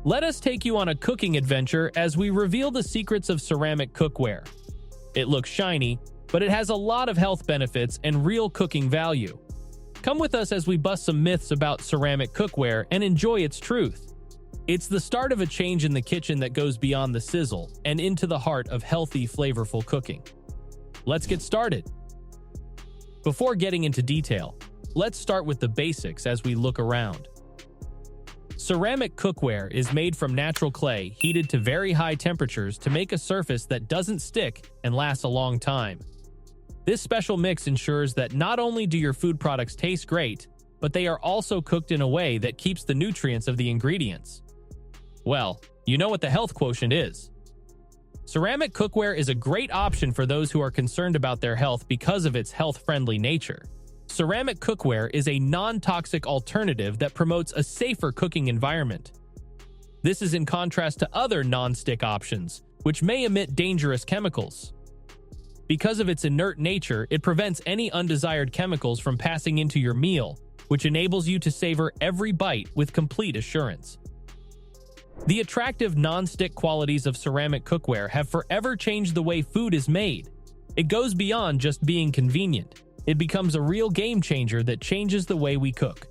Let us take you on a cooking adventure as we reveal the secrets of ceramic cookware. It looks shiny, but it has a lot of health benefits and real cooking value. Come with us as we bust some myths about ceramic cookware and enjoy its truth. It's the start of a change in the kitchen that goes beyond the sizzle and into the heart of healthy, flavorful cooking. Let's get started. Before getting into detail, let's start with the basics as we look around. Ceramic cookware is made from natural clay heated to very high temperatures to make a surface that doesn't stick and lasts a long time. This special mix ensures that not only do your food products taste great, but they are also cooked in a way that keeps the nutrients of the ingredients. Well, you know what the health quotient is. Ceramic cookware is a great option for those who are concerned about their health because of its health-friendly nature. Ceramic cookware is a non-toxic alternative that promotes a safer cooking environment. This is in contrast to other non-stick options, which may emit dangerous chemicals. Because of its inert nature, it prevents any undesired chemicals from passing into your meal, which enables you to savor every bite with complete assurance. The attractive non-stick qualities of ceramic cookware have forever changed the way food is made. It goes beyond just being convenient. It becomes a real game changer that changes the way we cook.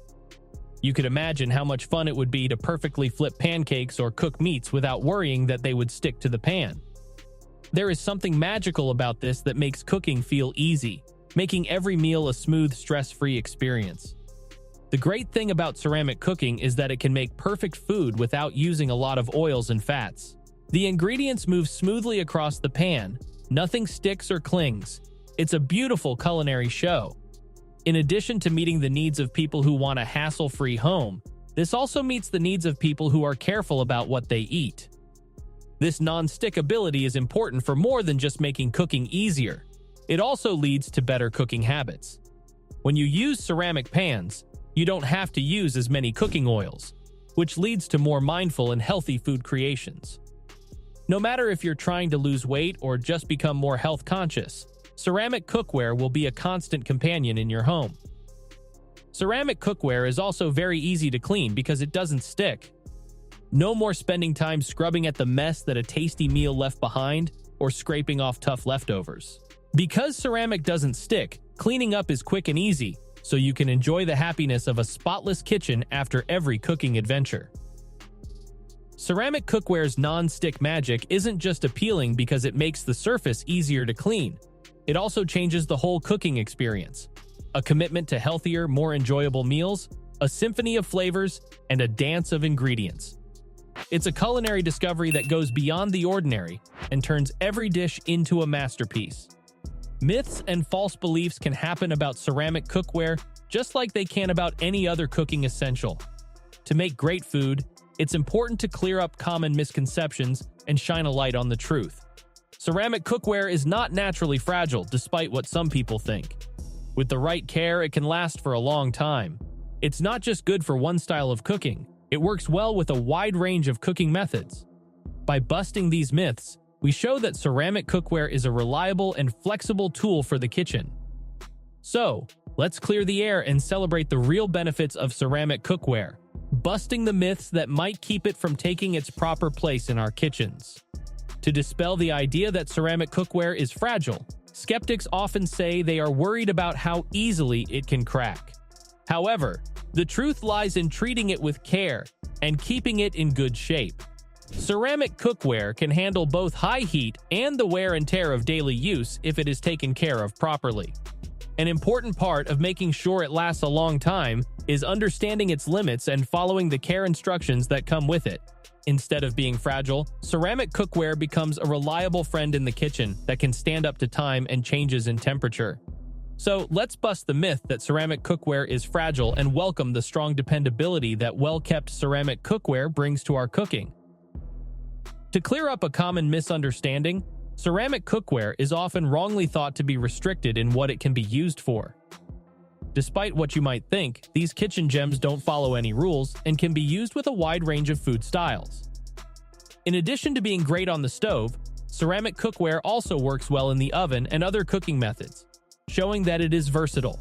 You could imagine how much fun it would be to perfectly flip pancakes or cook meats without worrying that they would stick to the pan. There is something magical about this that makes cooking feel easy, making every meal a smooth, stress-free experience. The great thing about ceramic cooking is that it can make perfect food without using a lot of oils and fats. The ingredients move smoothly across the pan, nothing sticks or clings. It's a beautiful culinary show. In addition to meeting the needs of people who want a hassle-free home, this also meets the needs of people who are careful about what they eat. This non-stick ability is important for more than just making cooking easier. It also leads to better cooking habits. When you use ceramic pans, you don't have to use as many cooking oils, which leads to more mindful and healthy food creations. No matter if you're trying to lose weight or just become more health-conscious, ceramic cookware will be a constant companion in your home. Ceramic cookware is also very easy to clean because it doesn't stick. No more spending time scrubbing at the mess that a tasty meal left behind or scraping off tough leftovers. Because ceramic doesn't stick, cleaning up is quick and easy, so you can enjoy the happiness of a spotless kitchen after every cooking adventure. Ceramic cookware's non-stick magic isn't just appealing because it makes the surface easier to clean. It also changes the whole cooking experience. A commitment to healthier, more enjoyable meals, a symphony of flavors, and a dance of ingredients. It's a culinary discovery that goes beyond the ordinary and turns every dish into a masterpiece. Myths and false beliefs can happen about ceramic cookware just like they can about any other cooking essential. To make great food, it's important to clear up common misconceptions and shine a light on the truth. Ceramic cookware is not naturally fragile, despite what some people think. With the right care, it can last for a long time. It's not just good for one style of cooking, it works well with a wide range of cooking methods. By busting these myths, we show that ceramic cookware is a reliable and flexible tool for the kitchen. So, let's clear the air and celebrate the real benefits of ceramic cookware, busting the myths that might keep it from taking its proper place in our kitchens. To dispel the idea that ceramic cookware is fragile, skeptics often say they are worried about how easily it can crack. However, the truth lies in treating it with care and keeping it in good shape. Ceramic cookware can handle both high heat and the wear and tear of daily use if it is taken care of properly. An important part of making sure it lasts a long time is understanding its limits and following the care instructions that come with it. Instead of being fragile, ceramic cookware becomes a reliable friend in the kitchen that can stand up to time and changes in temperature. So let's bust the myth that ceramic cookware is fragile and welcome the strong dependability that well-kept ceramic cookware brings to our cooking. To clear up a common misunderstanding, ceramic cookware is often wrongly thought to be restricted in what it can be used for. Despite what you might think, these kitchen gems don't follow any rules and can be used with a wide range of food styles. In addition to being great on the stove, ceramic cookware also works well in the oven and other cooking methods, showing that it is versatile.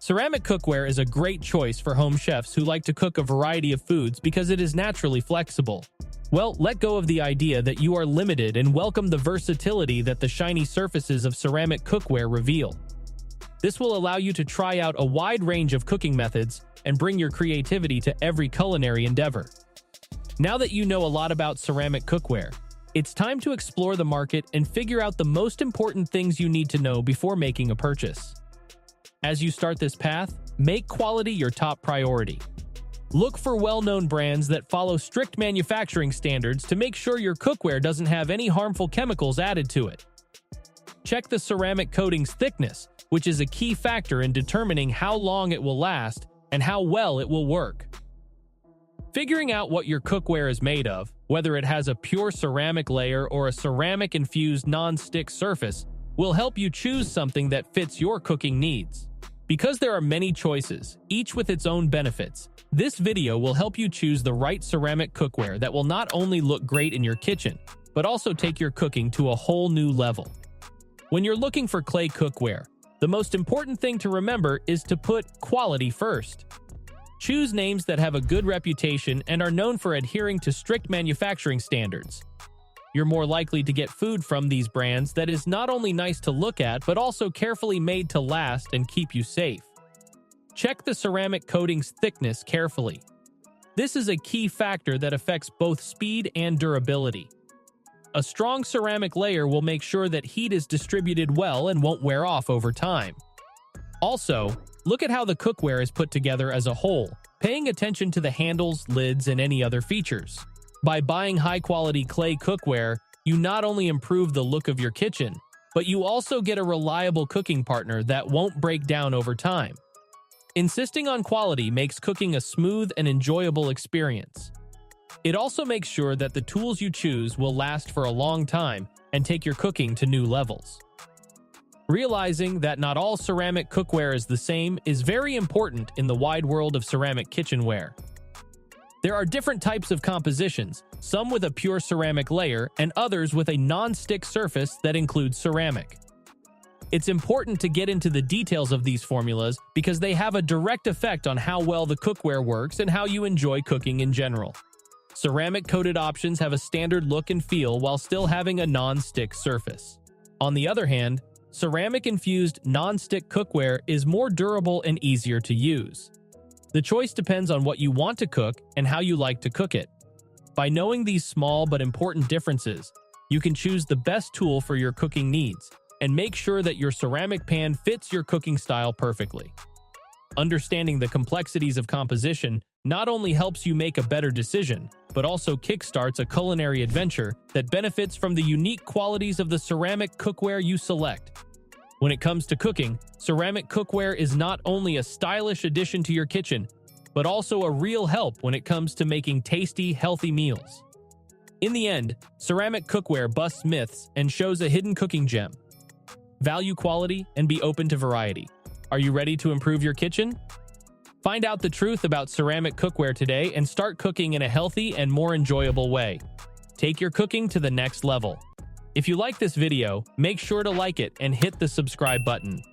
Ceramic cookware is a great choice for home chefs who like to cook a variety of foods because it is naturally flexible. Well, let go of the idea that you are limited and welcome the versatility that the shiny surfaces of ceramic cookware reveal. This will allow you to try out a wide range of cooking methods and bring your creativity to every culinary endeavor. Now that you know a lot about ceramic cookware, it's time to explore the market and figure out the most important things you need to know before making a purchase. As you start this path, make quality your top priority. Look for well-known brands that follow strict manufacturing standards to make sure your cookware doesn't have any harmful chemicals added to it. Check the ceramic coating's thickness, which is a key factor in determining how long it will last and how well it will work. Figuring out what your cookware is made of, whether it has a pure ceramic layer or a ceramic-infused non-stick surface, will help you choose something that fits your cooking needs. Because there are many choices, each with its own benefits, this video will help you choose the right ceramic cookware that will not only look great in your kitchen, but also take your cooking to a whole new level. When you're looking for clay cookware, the most important thing to remember is to put quality first. Choose names that have a good reputation and are known for adhering to strict manufacturing standards. You're more likely to get food from these brands that is not only nice to look at but also carefully made to last and keep you safe. Check the ceramic coating's thickness carefully. This is a key factor that affects both speed and durability. A strong ceramic layer will make sure that heat is distributed well and won't wear off over time. Also, look at how the cookware is put together as a whole, paying attention to the handles, lids, and any other features. By buying high-quality clay cookware, you not only improve the look of your kitchen, but you also get a reliable cooking partner that won't break down over time. Insisting on quality makes cooking a smooth and enjoyable experience. It also makes sure that the tools you choose will last for a long time and take your cooking to new levels. Realizing that not all ceramic cookware is the same is very important in the wide world of ceramic kitchenware. There are different types of compositions, some with a pure ceramic layer and others with a non-stick surface that includes ceramic. It's important to get into the details of these formulas because they have a direct effect on how well the cookware works and how you enjoy cooking in general. Ceramic-coated options have a standard look and feel while still having a non-stick surface. On the other hand, ceramic-infused non-stick cookware is more durable and easier to use. The choice depends on what you want to cook and how you like to cook it. By knowing these small but important differences, you can choose the best tool for your cooking needs and make sure that your ceramic pan fits your cooking style perfectly. Understanding the complexities of composition not only helps you make a better decision, but also kickstarts a culinary adventure that benefits from the unique qualities of the ceramic cookware you select. When it comes to cooking, ceramic cookware is not only a stylish addition to your kitchen, but also a real help when it comes to making tasty, healthy meals. In the end, ceramic cookware busts myths and shows a hidden cooking gem. Value quality and be open to variety. Are you ready to improve your kitchen? Find out the truth about ceramic cookware today and start cooking in a healthy and more enjoyable way. Take your cooking to the next level. If you like this video, make sure to like it and hit the subscribe button.